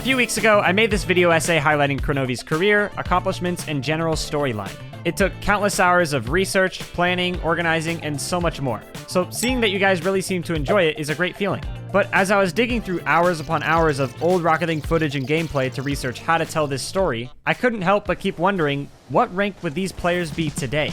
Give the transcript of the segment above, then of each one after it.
few weeks ago, I made this video essay highlighting Kronovi's career, accomplishments, and general storyline. It took countless hours of research, planning, organizing, and so much more. So seeing that you guys really seem to enjoy it is a great feeling. But as I was digging through hours upon hours of old Rocket League footage and gameplay to research how to tell this story, I couldn't help but keep wondering, what rank would these players be today?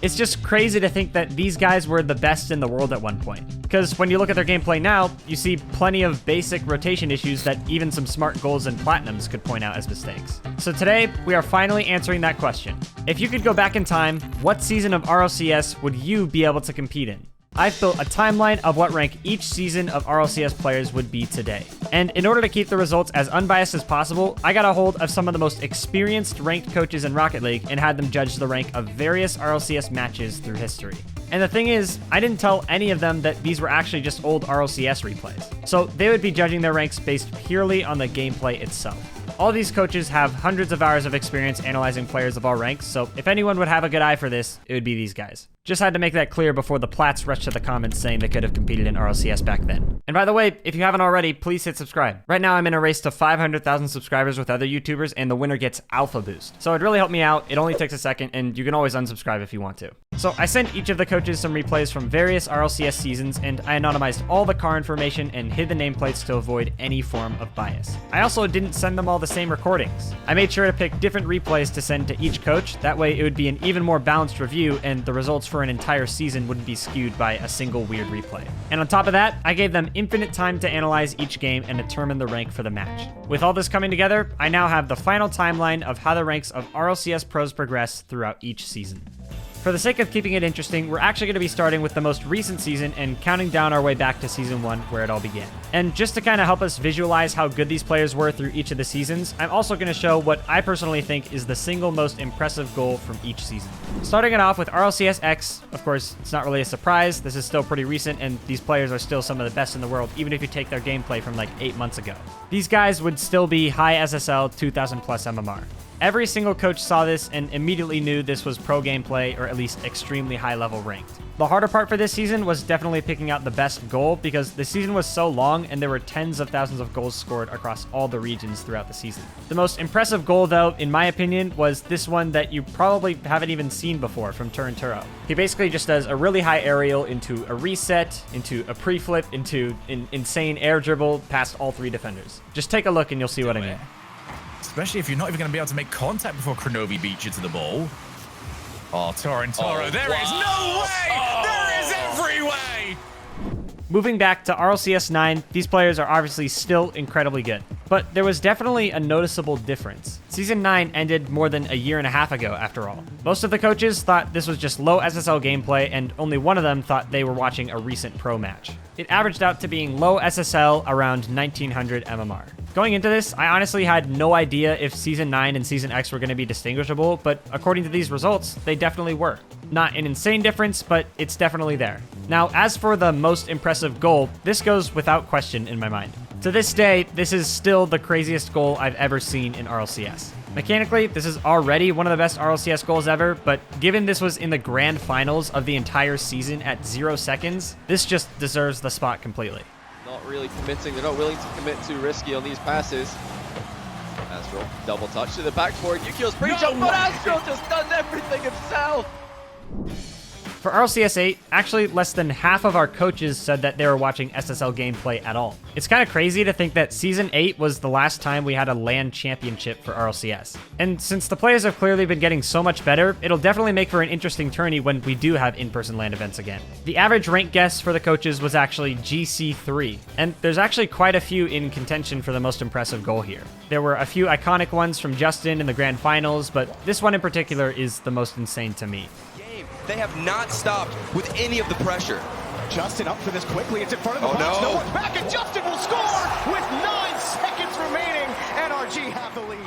It's just crazy to think that these guys were the best in the world at one point. Because when you look at their gameplay now, you see plenty of basic rotation issues that even some smart golds and platinums could point out as mistakes. So today, we are finally answering that question. If you could go back in time, what season of RLCS would you be able to compete in? I've built a timeline of what rank each season of RLCS players would be today. And in order to keep the results as unbiased as possible, I got a hold of some of the most experienced ranked coaches in Rocket League and had them judge the rank of various RLCS matches through history. And the thing is, I didn't tell any of them that these were actually just old RLCS replays. So they would be judging their ranks based purely on the gameplay itself. All these coaches have hundreds of hours of experience analyzing players of all ranks, so if anyone would have a good eye for this, it would be these guys. Just had to make that clear before the Plats rushed to the comments saying they could have competed in RLCS back then. And by the way, if you haven't already, please hit subscribe. Right now I'm in a race to 500,000 subscribers with other YouTubers, and the winner gets Alpha Boost. So it'd really help me out. It only takes a second, and you can always unsubscribe if you want to. So I sent each of the coaches some replays from various RLCS seasons, and I anonymized all the car information and hid the nameplates to avoid any form of bias. I also didn't send them all the same recordings. I made sure to pick different replays to send to each coach. That way it would be an even more balanced review, and the results for an entire season wouldn't be skewed by a single weird replay. And on top of that, I gave them infinite time to analyze each game and determine the rank for the match. With all this coming together, I now have the final timeline of how the ranks of RLCS Pros progress throughout each season. For the sake of keeping it interesting, we're actually going to be starting with the most recent season and counting down our way back to Season 1 where it all began. And just to kind of help us visualize how good these players were through each of the seasons, I'm also going to show what I personally think is the single most impressive goal from each season. Starting it off with RLCS X, of course, it's not really a surprise. This is still pretty recent, and these players are still some of the best in the world, even if you take their gameplay from like 8 months ago. These guys would still be high SSL 2000 plus MMR. Every single coach saw this and immediately knew this was pro gameplay, or at least extremely high level ranked. The harder part for this season was definitely picking out the best goal, because the season was so long and there were tens of thousands of goals scored across all the regions throughout the season. The most impressive goal though, in my opinion, was this one that you probably haven't even seen before from Turinturo. He basically just does a really high aerial into a reset, into a pre-flip, into an insane air dribble past all three defenders. Just take a look and you'll see what I mean. Especially if you're not even going to be able to make contact before Kronovi beats you to the ball. Oh, Torrentoro, there is no way! There is every way! Moving back to RLCS 9, these players are obviously still incredibly good. But there was definitely a noticeable difference. Season 9 ended more than a year and a half ago, after all. Most of the coaches thought this was just low SSL gameplay, and only one of them thought they were watching a recent pro match. It averaged out to being low SSL around 1900 MMR. Going into this, I honestly had no idea if Season 9 and Season X were going to be distinguishable, but according to these results, they definitely were. Not an insane difference, but it's definitely there. Now, as for the most impressive goal, this goes without question in my mind. To this day, this is still the craziest goal I've ever seen in RLCS. Mechanically, this is already one of the best RLCS goals ever, but given this was in the grand finals of the entire season at 0 seconds, this just deserves the spot completely. Not really committing, they're not willing to commit too risky on these passes. Astral, double touch to the backboard, Yukio's pre-jump, but Astral just does everything himself! For RLCS 8, actually less than half of our coaches said that they were watching SSL gameplay at all. It's kind of crazy to think that Season 8 was the last time we had a LAN championship for RLCS. And since the players have clearly been getting so much better, it'll definitely make for an interesting tourney when we do have in-person LAN events again. The average rank guess for the coaches was actually GC3, and there's actually quite a few in contention for the most impressive goal here. There were a few iconic ones from Justin in the grand finals, but this one in particular is the most insane to me. They have not stopped with any of the pressure. Justin up for this quickly. It's in front of the box. No. No one's back, and Justin will score with 9 seconds remaining. NRG have the lead.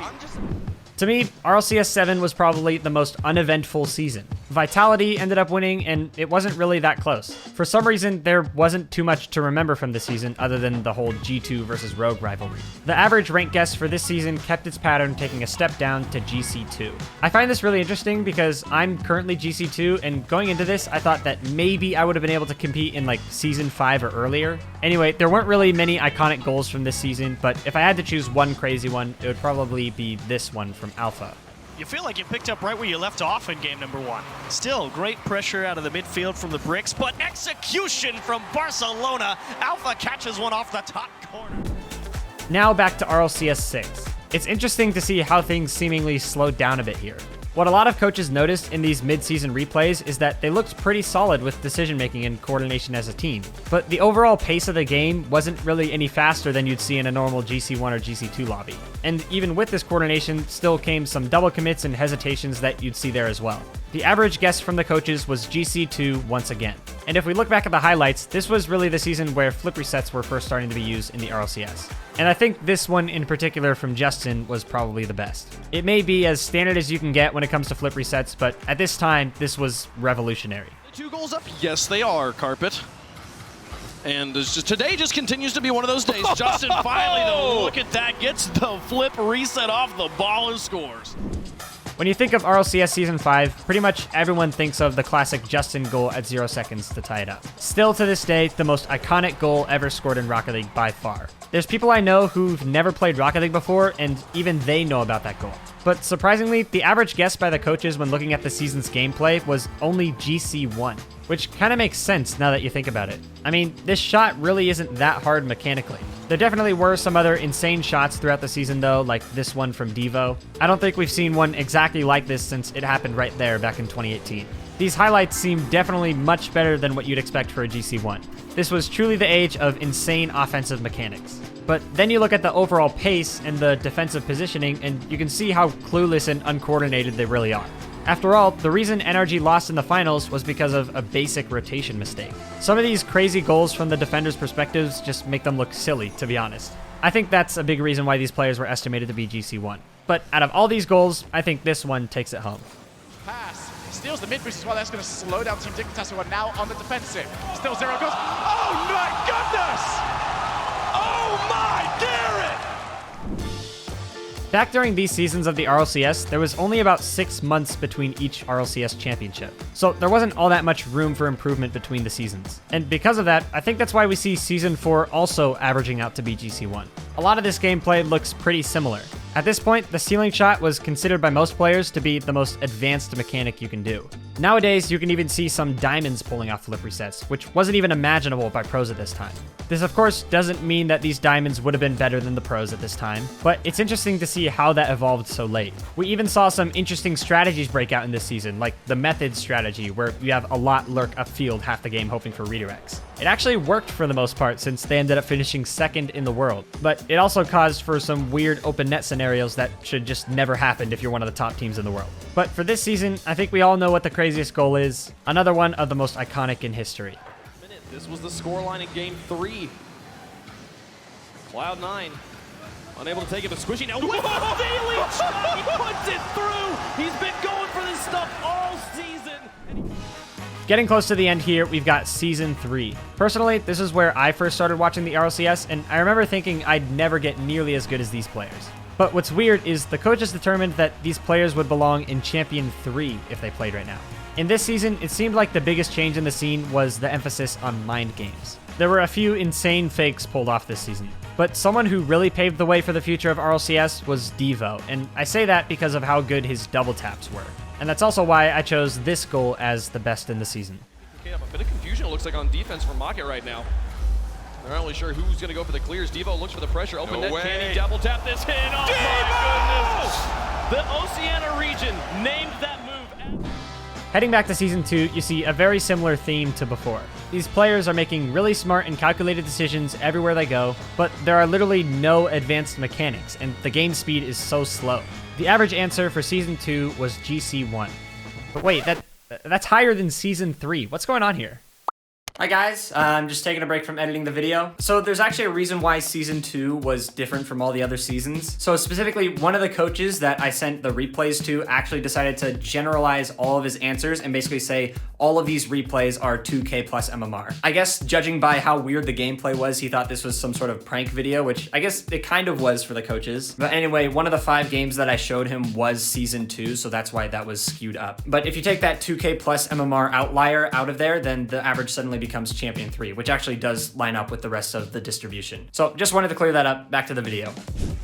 To me, RLCS 7 was probably the most uneventful season. Vitality ended up winning, and it wasn't really that close. For some reason, there wasn't too much to remember from this season other than the whole G2 versus Rogue rivalry. The average rank guess for this season kept its pattern, taking a step down to GC2. I find this really interesting because I'm currently GC2, and going into this, I thought that maybe I would have been able to compete in like Season 5 or earlier. Anyway, there weren't really many iconic goals from this season, but if I had to choose one crazy one, it would probably be this one from Alpha. You feel like you picked up right where you left off in game number 1. Still, great pressure out of the midfield from the bricks, but execution from Barcelona. Alpha catches one off the top corner. Now back to RLCS 6. It's interesting to see how things seemingly slowed down a bit here. What a lot of coaches noticed in these mid-season replays is that they looked pretty solid with decision-making and coordination as a team, but the overall pace of the game wasn't really any faster than you'd see in a normal GC1 or GC2 lobby. And even with this coordination, still came some double commits and hesitations that you'd see there as well. The average guess from the coaches was GC2 once again. And if we look back at the highlights, this was really the season where flip resets were first starting to be used in the RLCS. And I think this one in particular from Justin was probably the best. It may be as standard as you can get when it comes to flip resets, but at this time, this was revolutionary. 2 goals up? Yes, they are, Carpet. And today just continues to be one of those days. Justin finally, though, look at that, gets the flip reset off the ball and scores. When you think of RLCS Season 5, pretty much everyone thinks of the classic Justin goal at 0 seconds to tie it up. Still to this day, the most iconic goal ever scored in Rocket League by far. There's people I know who've never played Rocket League before, and even they know about that goal. But surprisingly, the average guess by the coaches when looking at the season's gameplay was only GC1, which kind of makes sense now that you think about it. I mean, this shot really isn't that hard mechanically. There definitely were some other insane shots throughout the season though, like this one from Devo. I don't think we've seen one exactly like this since it happened right there back in 2018. These highlights seem definitely much better than what you'd expect for a GC1. This was truly the age of insane offensive mechanics. But then you look at the overall pace and the defensive positioning, and you can see how clueless and uncoordinated they really are. After all, the reason NRG lost in the finals was because of a basic rotation mistake. Some of these crazy goals from the defenders' perspectives just make them look silly, to be honest. I think that's a big reason why these players were estimated to be GC1. But out of all these goals, I think this one takes it home. Pass. Steals the mid boost as well. That's going to slow down Team Dictatas, who are now on the defensive. Still 0 goals. Oh my goodness! Oh my Garrett! Back during these seasons of the RLCS, there was only about 6 months between each RLCS championship. So there wasn't all that much room for improvement between the seasons. And because of that, I think that's why we see Season 4 also averaging out to be GC1. A lot of this gameplay looks pretty similar. At this point, the ceiling shot was considered by most players to be the most advanced mechanic you can do. Nowadays, you can even see some diamonds pulling off flip resets, which wasn't even imaginable by pros at this time. This, of course, doesn't mean that these diamonds would have been better than the pros at this time, but it's interesting to see how that evolved so late. We even saw some interesting strategies break out in this season, like the method strategy, where you have a lot lurk upfield half the game hoping for redirects. It actually worked for the most part since they ended up finishing 2nd in the world, but it also caused for some weird open net scenarios that should just never happened if you're one of the top teams in the world. But for this season, I think we all know what the craziest goal is. Another one of the most iconic in history. This was the scoreline in Game 3. Cloud9 unable to take it, but Squishy now with a daily shot. He puts it through. He's been going for this stuff all season. Getting close to the end here, we've got Season 3. Personally, this is where I first started watching the RLCS, and I remember thinking I'd never get nearly as good as these players. But what's weird is the coaches determined that these players would belong in Champion 3 if they played right now. In this season, it seemed like the biggest change in the scene was the emphasis on mind games. There were a few insane fakes pulled off this season, but someone who really paved the way for the future of RLCS was Devo, and I say that because of how good his double taps were. And that's also why I chose this goal as the best in the season. Okay, a bit of confusion it looks like on defense for Market right now. They're not really sure who's going to go for the clears. Devo looks for the pressure. Open net. Can he double tap this in? Oh my goodness! The Oceania region named that move. Heading back to Season 2, you see a very similar theme to before. These players are making really smart and calculated decisions everywhere they go, but there are literally no advanced mechanics, and the game speed is so slow. The average answer for Season 2 was GC1. But wait, that's higher than Season 3. What's going on here? Hi guys, I'm just taking a break from editing the video. So there's actually a reason why season 2 was different from all the other seasons. So specifically, one of the coaches that I sent the replays to actually decided to generalize all of his answers and basically say all of these replays are 2K plus MMR. I guess judging by how weird the gameplay was, he thought this was some sort of prank video, which I guess it kind of was for the coaches. But anyway, one of the 5 games that I showed him was season 2, so that's why that was skewed up. But if you take that 2K plus MMR outlier out of there, then the average suddenly becomes champion 3, which actually does line up with the rest of the distribution. So just wanted to clear that up. Back to the video.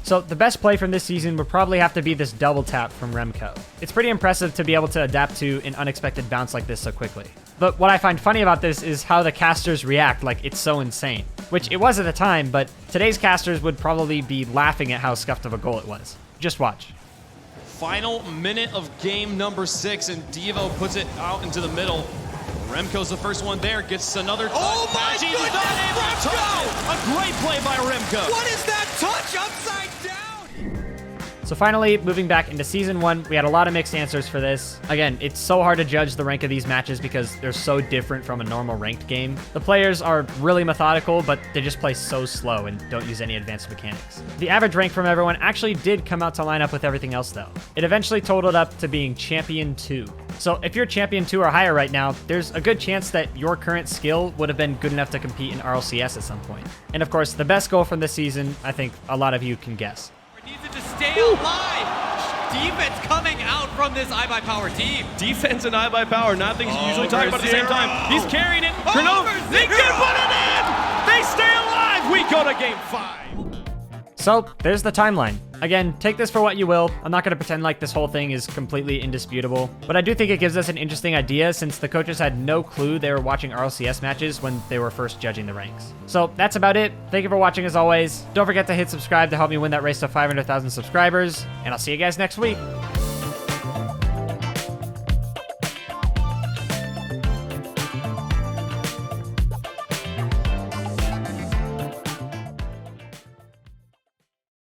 So the best play from this season would probably have to be this double tap from Remco. It's pretty impressive to be able to adapt to an unexpected bounce like this so quickly. But what I find funny about this is how the casters react like it's so insane, which it was at the time, but today's casters would probably be laughing at how scuffed of a goal it was. Just watch. Final minute of game number 6, and Devo puts it out into the middle. Remco's the first one there, gets another touch. Oh my He's goodness, not able to touch it. A great play by Remco. What is that touch upside down? So finally, moving back into season 1, we had a lot of mixed answers for this. Again, it's so hard to judge the rank of these matches because they're so different from a normal ranked game. The players are really methodical, but they just play so slow and don't use any advanced mechanics. The average rank from everyone actually did come out to line up with everything else though. It eventually totaled up to being champion 2. So if you're champion 2 or higher right now, there's a good chance that your current skill would have been good enough to compete in RLCS at some point. And of course, the best goal from this season, I think a lot of you can guess. Needs it to stay alive. Defense coming out from this iBuyPower team. Defense and iBuyPower, not things you usually talk about at the same time. He's carrying it. Cronovi, they can put it in. They stay alive. We go to game 5. So there's the timeline. Again, take this for what you will. I'm not going to pretend like this whole thing is completely indisputable, but I do think it gives us an interesting idea since the coaches had no clue they were watching RLCS matches when they were first judging the ranks. So that's about it. Thank you for watching as always. Don't forget to hit subscribe to help me win that race to 500,000 subscribers, and I'll see you guys next week.